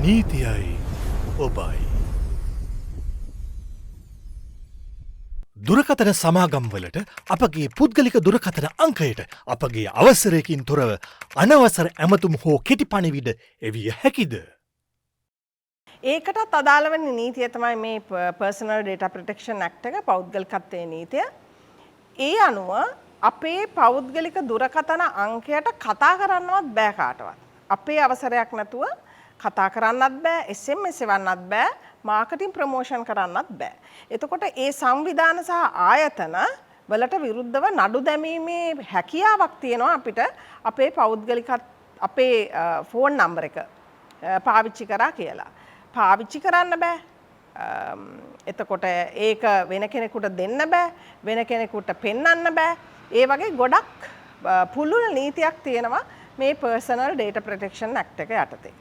නීතියයි ඔබයි. දුරකථන සමාගම්වලට අපගේ පුද්ගලික දුරකථන අංකයට අපගේ අවසරයකින් තොරව අනවසර ඇමතුම් හෝ කෙටි පණිවිඩ එවිය හැකිද? ඒකටත් අදාළ වෙන නීතිය තමයි මේ Personal Data Protection Act එක පෞද්ගලිකත්වයේ නීතිය. ඒ අනුව අපේ පෞද්ගලික දුරකථන අංකයට කතා කරන්නවත් බෑ කාටවත්. අපේ අවසරයක් නැතුව කතා කරන්නත් බෑ, SMS එවන්නත් බෑ, මාකටිං ප්‍රමෝෂන් කරන්නත් බෑ. එතකොට ඒ සංවිධාන සහ ආයතන වලට විරුද්ධව නඩු දැමීමේ හැකියාවක් තියෙනවා අපිට අපේ අපේ ෆෝන් නම්බර එක පාවිච්චි කරා කියලා. පාවිච්චි කරන්න බෑ. එතකොට ඒක වෙන කෙනෙකුට දෙන්න බෑ, වෙන කෙනෙකුට පෙන්වන්න බෑ. ඒ වගේ ගොඩක් පුළුල් නීතියක් තියෙනවා මේ Personal Data Protection Act එක යටතේ.